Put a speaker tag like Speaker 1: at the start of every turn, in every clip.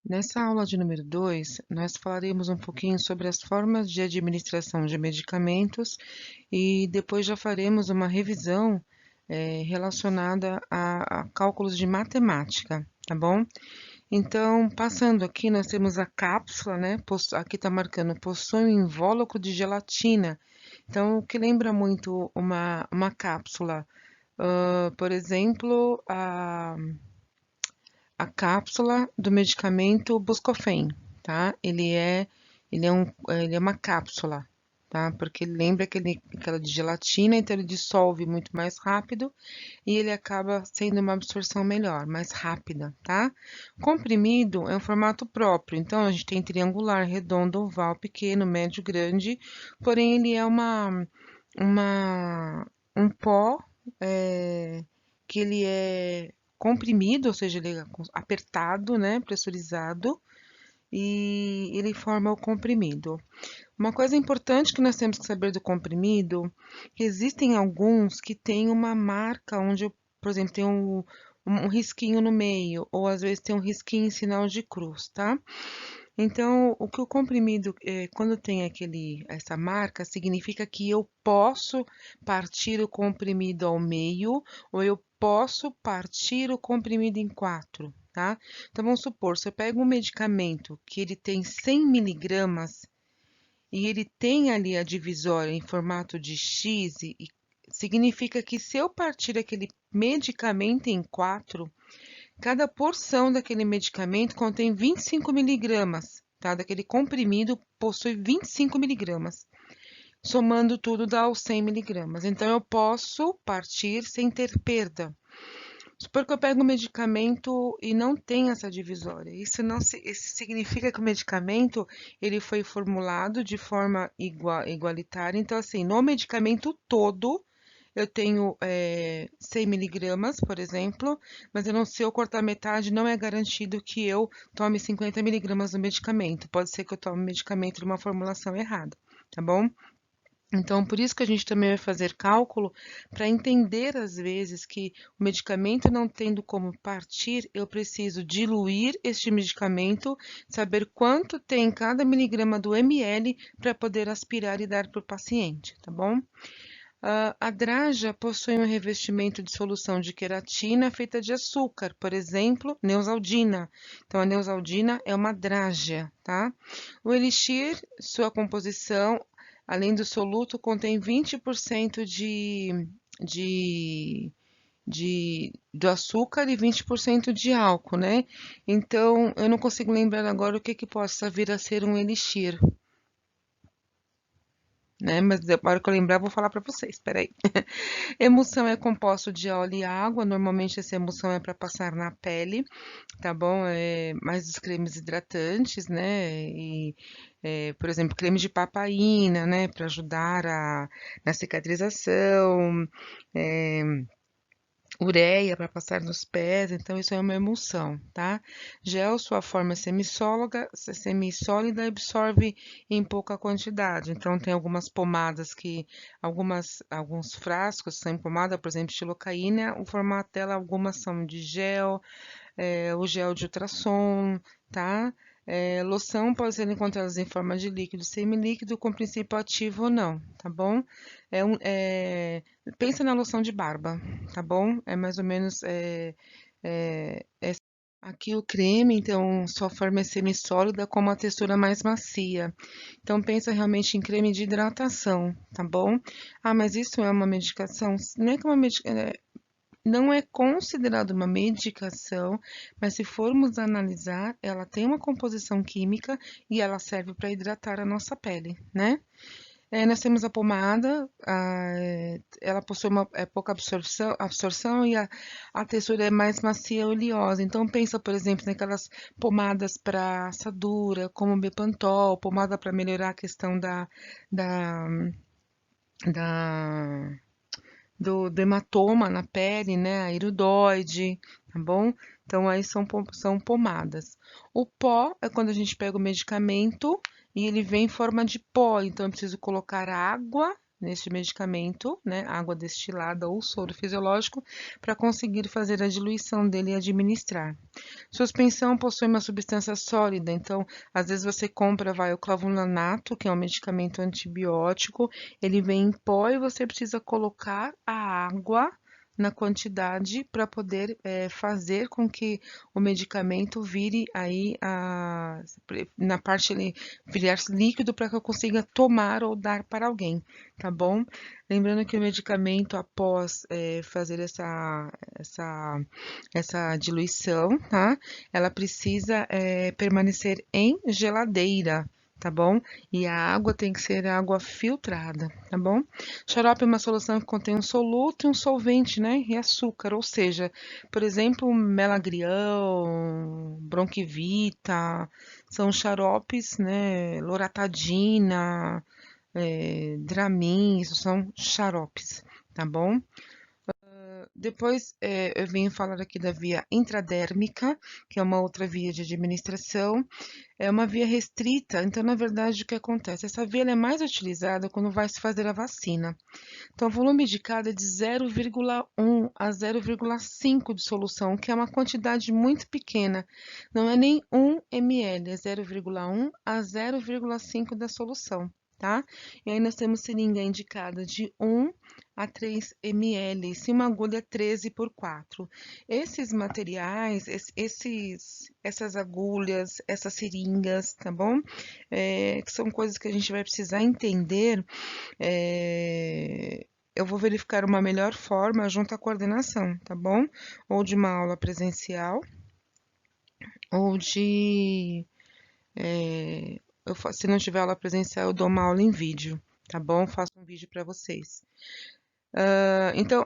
Speaker 1: Nessa aula de número 2, nós falaremos um pouquinho sobre as formas de administração de medicamentos e depois já faremos uma revisão relacionada a cálculos de matemática, tá bom? Então, passando aqui, nós temos a cápsula, né? Aqui está marcando, possui um invólucro de gelatina. Então, o que lembra muito uma cápsula? Por exemplo, a cápsula do medicamento Buscofen, tá? Ele é uma cápsula, tá? Porque ele lembra aquela de gelatina, então ele dissolve muito mais rápido e ele acaba sendo uma absorção melhor, mais rápida, tá? Comprimido é um formato próprio, então a gente tem triangular, redondo, oval, pequeno, médio, grande, porém ele é um pó que ele é comprimido, ou seja, ele é apertado, né, pressurizado, e ele forma o comprimido. Uma coisa importante que nós temos que saber do comprimido, que existem alguns que têm uma marca onde, por exemplo, tem um risquinho no meio, ou às vezes tem um risquinho em sinal de cruz, tá? Então, o que o comprimido, quando tem essa marca, significa que eu posso partir o comprimido ao meio, ou eu posso partir o comprimido em quatro, tá? Então, vamos supor, se eu pego um medicamento que ele tem 100 miligramas, e ele tem ali a divisória em formato de X, significa que se eu partir aquele medicamento em quatro, cada porção daquele medicamento contém 25 miligramas, tá? Daquele comprimido possui 25 miligramas. Somando tudo dá os 100 miligramas. Então, eu posso partir sem ter perda. Supor que eu pego um medicamento e não tem essa divisória. Isso significa que o medicamento ele foi formulado de forma igualitária. Então, assim, no medicamento todo, eu tenho 100 miligramas, por exemplo, mas se eu cortar metade, não é garantido que eu tome 50 miligramas do medicamento. Pode ser que eu tome medicamento de uma formulação errada, tá bom? Então, por isso que a gente também vai fazer cálculo para entender, às vezes, que o medicamento não tendo como partir, eu preciso diluir este medicamento, saber quanto tem cada miligrama do ml para poder aspirar e dar para o paciente, tá bom? A draja possui um revestimento de solução de queratina feita de açúcar, por exemplo, Neosaldina. Então, a Neosaldina é uma drágia, tá? O elixir, sua composição, além do soluto, contém 20% do açúcar e 20% de álcool, né? Então, eu não consigo lembrar agora o que possa vir a ser um elixir, né? Mas na hora que eu lembrar, eu vou falar para vocês. Espera aí. Emulsão é composto de óleo e água. Normalmente essa emulsão é para passar na pele, tá bom? Mais os cremes hidratantes, né? Por exemplo, creme de papaina, né? Para ajudar na cicatrização. É, ureia para passar nos pés, então isso é uma emulsão, tá? Gel, sua forma semissólida, absorve em pouca quantidade. Então tem algumas pomadas alguns frascos são em pomada, por exemplo, xilocaína, o formato dela, algumas são de gel, o gel de ultrassom, tá? Loção pode ser encontrada em forma de líquido, semilíquido, com princípio ativo ou não, tá bom? Pensa na loção de barba, tá bom? É mais ou menos aqui o creme, então, sua forma é semissólida com uma textura mais macia. Então, pensa realmente em creme de hidratação, tá bom? Ah, mas isso é uma medicação? Não é que é uma medicação, não é considerado uma medicação, mas se formos analisar, ela tem uma composição química e ela serve para hidratar a nossa pele, né? Nós temos a pomada, ela possui pouca absorção e a textura é mais macia e oleosa. Então, pensa, por exemplo, naquelas pomadas para assadura, como o Bepantol, pomada para melhorar a questão da, da do hematoma na pele, né? A iridoide, tá bom? Então, aí são pomadas. O pó é quando a gente pega o medicamento e ele vem em forma de pó, então eu preciso colocar água neste medicamento, né, água destilada ou soro fisiológico, para conseguir fazer a diluição dele e administrar. Suspensão possui uma substância sólida, então, às vezes você compra, vai, o clavulanato, que é um medicamento antibiótico, ele vem em pó e você precisa colocar a água na quantidade para poder fazer com que o medicamento vire aí na parte ele virar líquido para que eu consiga tomar ou dar para alguém, tá bom? Lembrando que o medicamento após fazer essa diluição, tá? Ela precisa permanecer em geladeira, tá bom? E a água tem que ser água filtrada, tá bom? Xarope é uma solução que contém um soluto e um solvente, né? E açúcar, ou seja, por exemplo, melagrião, bronquivita, são xaropes, né? Loratadina, Dramin, isso são xaropes, tá bom? Depois, eu vim falar aqui da via intradérmica, que é uma outra via de administração. É uma via restrita, então, na verdade, o que acontece? Essa via ela é mais utilizada quando vai se fazer a vacina. Então, o volume indicado é de 0,1 a 0,5 de solução, que é uma quantidade muito pequena. Não é nem 1 ml, é 0,1 a 0,5 da solução, tá? E aí nós temos seringa indicada de 1 a 3 ml, se uma agulha 13 por 4. Esses materiais, essas agulhas, essas seringas, tá bom? Que são coisas que a gente vai precisar entender. Eu vou verificar uma melhor forma junto à coordenação, tá bom? Ou de uma aula presencial, ou de. Se não tiver aula presencial, eu dou uma aula em vídeo, tá bom? Faço um vídeo para vocês. Então,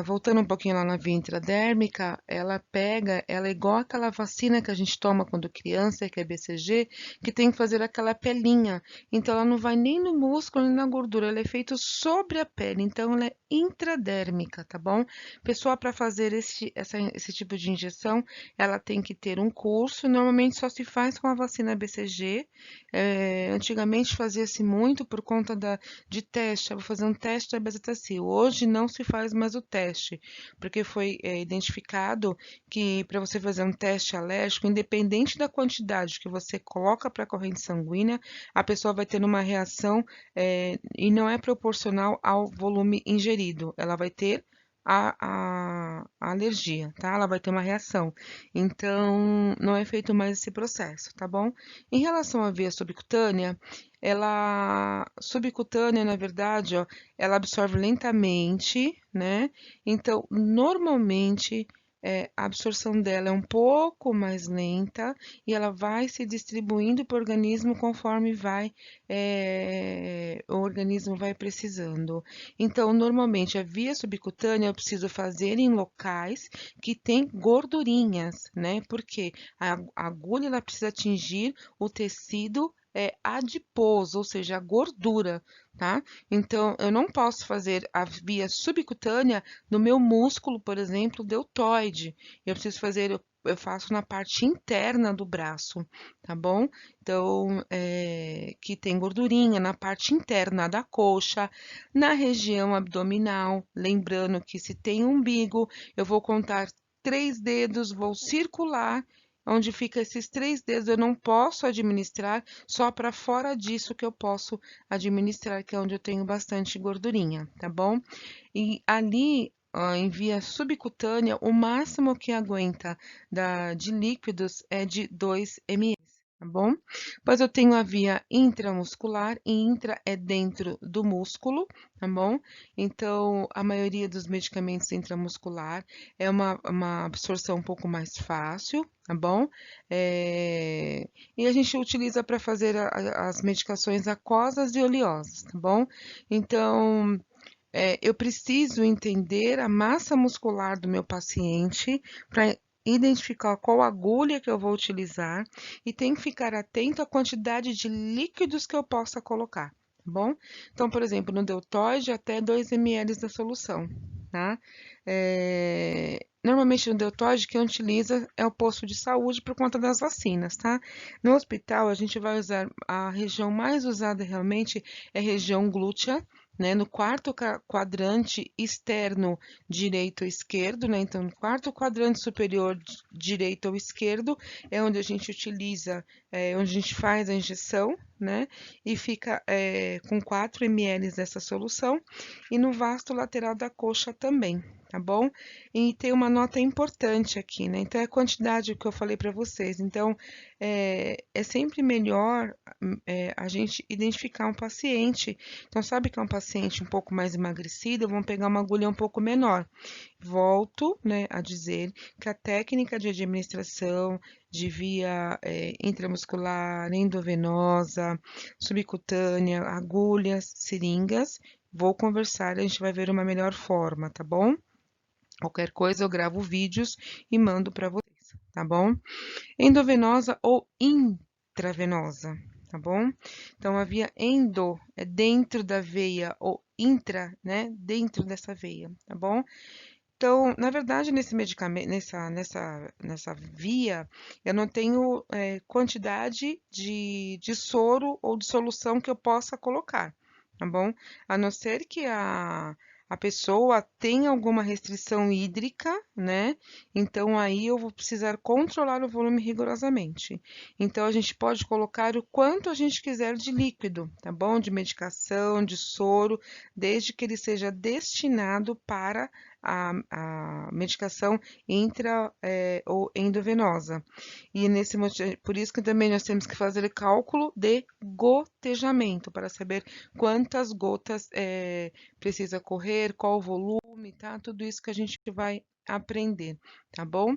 Speaker 1: voltando um pouquinho lá na via intradérmica, ela é igual aquela vacina que a gente toma quando criança, que é BCG, que tem que fazer aquela pelinha. Então, ela não vai nem no músculo, nem na gordura, ela é feita sobre a pele, então ela é intradérmica, tá bom? Pessoal, para fazer esse tipo de injeção, ela tem que ter um curso, normalmente só se faz com a vacina BCG. Antigamente fazia-se muito por conta de teste, eu vou fazer um teste da bezetacil. Hoje não se faz mais o teste, porque foi identificado que para você fazer um teste alérgico, independente da quantidade que você coloca para a corrente sanguínea, a pessoa vai ter uma reação e não é proporcional ao volume ingerido. Ela vai ter a alergia, tá? Ela vai ter uma reação. Então, não é feito mais esse processo, tá bom? Em relação à via subcutânea, subcutânea, na verdade, ó, ela absorve lentamente, né? Então, normalmente, a absorção dela é um pouco mais lenta e ela vai se distribuindo para o organismo conforme o organismo vai precisando. Então, normalmente, a via subcutânea eu preciso fazer em locais que tem gordurinhas, né? Porque a agulha ela precisa atingir o tecido adiposo, ou seja, a gordura, tá? Então, eu não posso fazer a via subcutânea no meu músculo, por exemplo, deltoide. Eu faço na parte interna do braço, tá bom? Então, que tem gordurinha na parte interna da coxa, na região abdominal. Lembrando que se tem umbigo, eu vou contar 3 dedos, vou circular. Onde fica esses 3 dedos, eu não posso administrar, só para fora disso que eu posso administrar, que é onde eu tenho bastante gordurinha, tá bom? E ali, ó, em via subcutânea, o máximo que aguenta de líquidos é de 2 ml. Tá bom? Depois eu tenho a via intramuscular, e intra é dentro do músculo, tá bom? Então, a maioria dos medicamentos intramuscular é uma absorção um pouco mais fácil, tá bom? E a gente utiliza para fazer as medicações aquosas e oleosas, tá bom? Então, eu preciso entender a massa muscular do meu paciente para identificar qual agulha que eu vou utilizar e tem que ficar atento à quantidade de líquidos que eu possa colocar, tá bom? Então, por exemplo, no deltoide, até 2 ml da solução, tá? Normalmente no deltoide, quem utiliza é o posto de saúde por conta das vacinas, tá? No hospital, a gente vai usar, a região mais usada realmente é a região glútea, né, no quarto quadrante externo direito ou esquerdo, né? Então, no quarto quadrante superior direito ou esquerdo é onde a gente utiliza, onde a gente faz a injeção, né? E fica com 4 ml dessa solução, e no vasto lateral da coxa também, tá bom? E tem uma nota importante aqui, né? Então, é a quantidade que eu falei para vocês. Então, é sempre melhor a gente identificar um paciente. Então, sabe que é um paciente um pouco mais emagrecido, vamos pegar uma agulha um pouco menor. Volto, né, a dizer que a técnica de administração de via intramuscular, endovenosa, subcutânea, agulhas, seringas, vou conversar, a gente vai ver uma melhor forma, tá bom? Qualquer coisa eu gravo vídeos e mando para vocês, tá bom? Endovenosa ou intravenosa, tá bom? Então, a via endo é dentro da veia, ou intra, né? Dentro dessa veia, tá bom? Então, na verdade, nesse medicamento, nessa via, eu não tenho quantidade de soro ou de solução que eu possa colocar, tá bom? A não ser que a pessoa tenha alguma restrição hídrica, né? Então, aí eu vou precisar controlar o volume rigorosamente. Então, a gente pode colocar o quanto a gente quiser de líquido, tá bom? De medicação, de soro, desde que ele seja destinado para a medicação intra ou endovenosa. E por isso que também nós temos que fazer o cálculo de gotejamento, para saber quantas gotas precisa correr, qual o volume, tá? Tudo isso que a gente vai aprender, tá bom?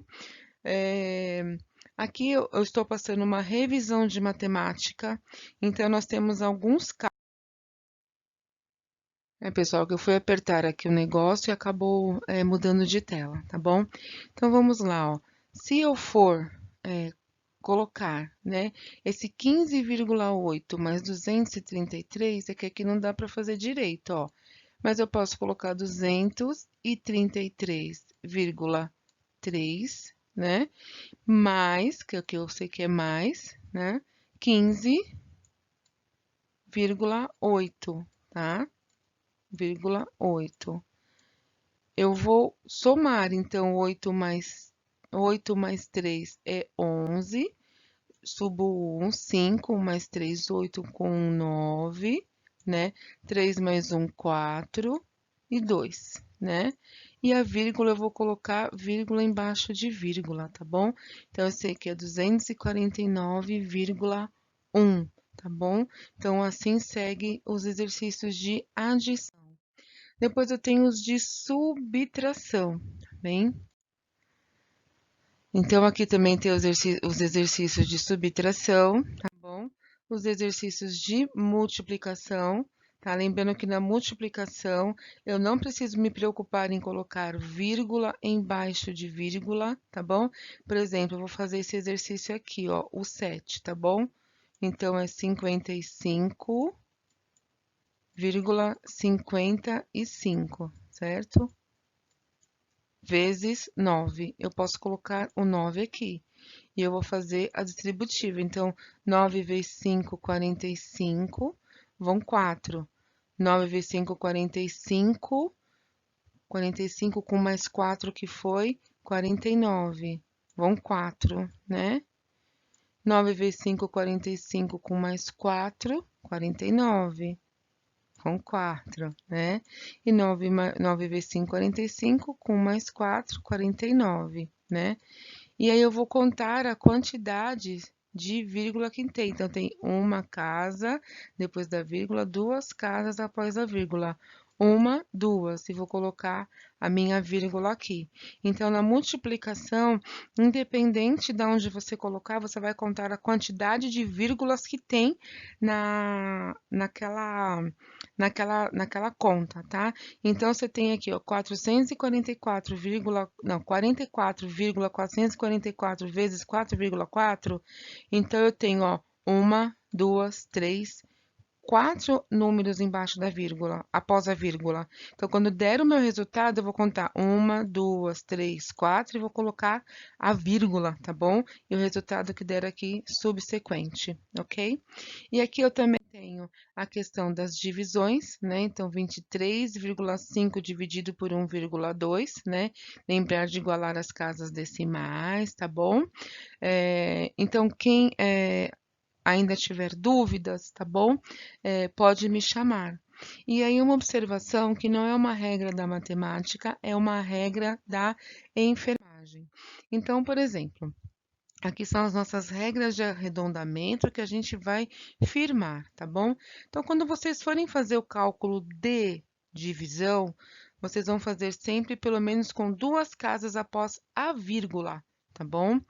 Speaker 1: Aqui eu estou passando uma revisão de matemática, então nós temos alguns casos. Pessoal, que eu fui apertar aqui o negócio e acabou mudando de tela, tá bom? Então vamos lá, ó. Se eu for colocar, né, esse 15,8 mais 233, é que aqui não dá para fazer direito, ó. Mas eu posso colocar 233,3, né? Mais, que é o que eu sei que é mais, né? 15,8, tá? 0,8. Eu vou somar, então, 8 mais 3 é 11. Subo 1, 5, mais 3, 8, com 9, né? 3 mais 1, 4 e 2, né? E a vírgula, eu vou colocar vírgula embaixo de vírgula, tá bom? Então, eu sei que é 249,1, tá bom? Então, assim segue os exercícios de adição. Depois eu tenho os de subtração, tá bem? Então, aqui também tem os exercícios de subtração, tá bom? Os exercícios de multiplicação, tá? Lembrando que na multiplicação eu não preciso me preocupar em colocar vírgula embaixo de vírgula, tá bom? Por exemplo, eu vou fazer esse exercício aqui, ó, o 7, tá bom? Então, é 55,55, certo? Vezes 9. Eu posso colocar o 9 aqui. E eu vou fazer a distributiva. Então, 9 vezes 5, 45, vão 4. 9 vezes 5, 45. 45 com mais 4, que foi 49. Vão 4, né? 9 vezes 5, 45, com mais 4, 49. Com 4, né? E 9 vezes 5, 45, com mais 4, 49, né? E aí eu vou contar a quantidade de vírgula que tem. Então, tem uma casa, depois da vírgula, duas casas após a vírgula. Uma, duas, e vou colocar a minha vírgula aqui. Então, na multiplicação, independente de onde você colocar, você vai contar a quantidade de vírgulas que tem naquela conta, tá? Então, você tem aqui, ó, 444, não, 44,444 vezes 4,4. Então, eu tenho, ó, uma, duas, três, 4 números embaixo da vírgula, após a vírgula. Então, quando der o meu resultado, eu vou contar 1, 2, 3, 4 e vou colocar a vírgula, tá bom? E o resultado que der aqui, subsequente, ok? E aqui eu também tenho a questão das divisões, né? Então, 23,5 dividido por 1,2, né? Lembrar de igualar as casas decimais, tá bom? Então, quem ainda tiver dúvidas, tá bom? Pode me chamar. E aí, uma observação que não é uma regra da matemática, é uma regra da enfermagem. Então, por exemplo, aqui são as nossas regras de arredondamento que a gente vai firmar, tá bom? Então, quando vocês forem fazer o cálculo de divisão, vocês vão fazer sempre pelo menos com 2 casas após a vírgula, tá bom?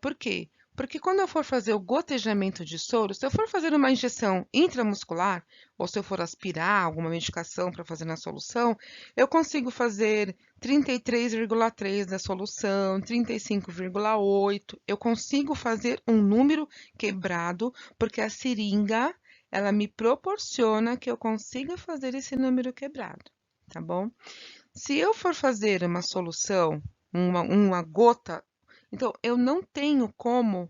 Speaker 1: Por quê? Porque quando eu for fazer o gotejamento de soro, se eu for fazer uma injeção intramuscular, ou se eu for aspirar alguma medicação para fazer na solução, eu consigo fazer 33,3 da solução, 35,8. Eu consigo fazer um número quebrado, porque a seringa, ela me proporciona que eu consiga fazer esse número quebrado, tá bom? Se eu for fazer uma solução, uma gota, então eu não tenho como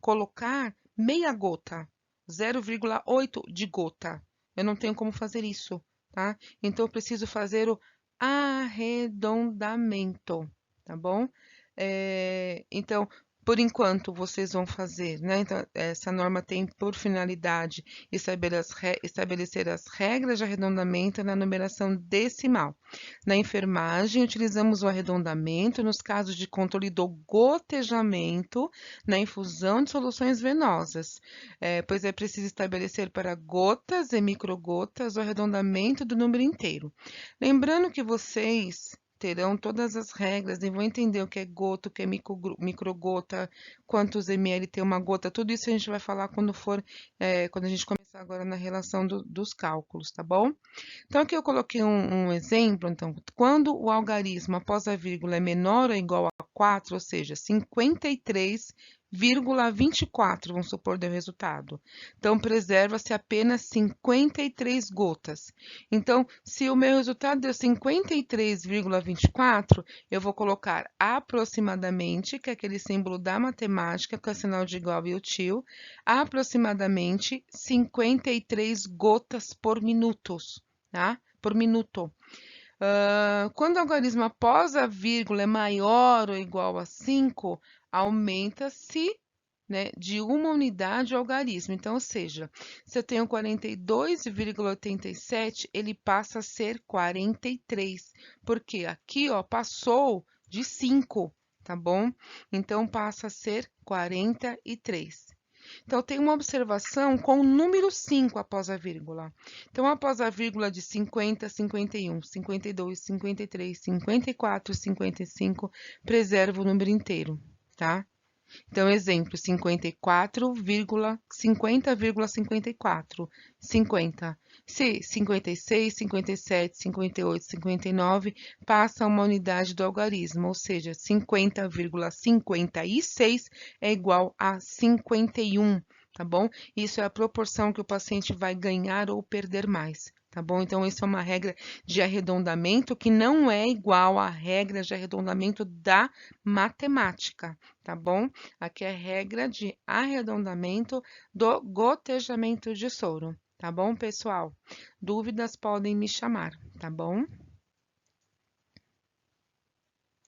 Speaker 1: colocar meia gota, 0,8 de gota. Eu não tenho como fazer isso, tá? Então eu preciso fazer o arredondamento, tá bom? Então, por enquanto, vocês vão fazer, né? Então, essa norma tem por finalidade estabelecer as regras de arredondamento na numeração decimal. Na enfermagem, utilizamos o arredondamento nos casos de controle do gotejamento na infusão de soluções venosas, pois é preciso estabelecer para gotas e microgotas o arredondamento do número inteiro. Lembrando que vocês terão todas as regras e vão entender o que é gota, o que é microgota, quantos ml tem uma gota, tudo isso a gente vai falar quando a gente começar agora na relação dos cálculos, tá bom? Então, aqui eu coloquei um exemplo. Então, quando o algarismo após a vírgula é menor ou igual a 4, ou seja, 53,24, vamos supor, deu resultado. Então, preserva-se apenas 53 gotas. Então, se o meu resultado deu 53,24, eu vou colocar aproximadamente, que é aquele símbolo da matemática, com o sinal de igual e o tio, aproximadamente 53 gotas por minuto, tá? Por minuto. Quando o algarismo após a vírgula é maior ou igual a 5, aumenta-se, né, de uma unidade o algarismo. Então, ou seja, se eu tenho 42,87, ele passa a ser 43, porque aqui, ó, passou de 5, tá bom? Então, passa a ser 43. Então, tem uma observação com o número 5 após a vírgula. Então, após a vírgula de 50, 51, 52, 53, 54, 55, preserva o número inteiro, tá? Então, exemplo, 50,54, 50. Se 56, 57, 58, 59 passa uma unidade do algarismo, ou seja, 50,56 é igual a 51, tá bom? Isso é a proporção que o paciente vai ganhar ou perder mais, tá bom? Então, isso é uma regra de arredondamento que não é igual à regra de arredondamento da matemática, tá bom? Aqui é a regra de arredondamento do gotejamento de soro, tá bom, pessoal? Dúvidas podem me chamar, tá bom?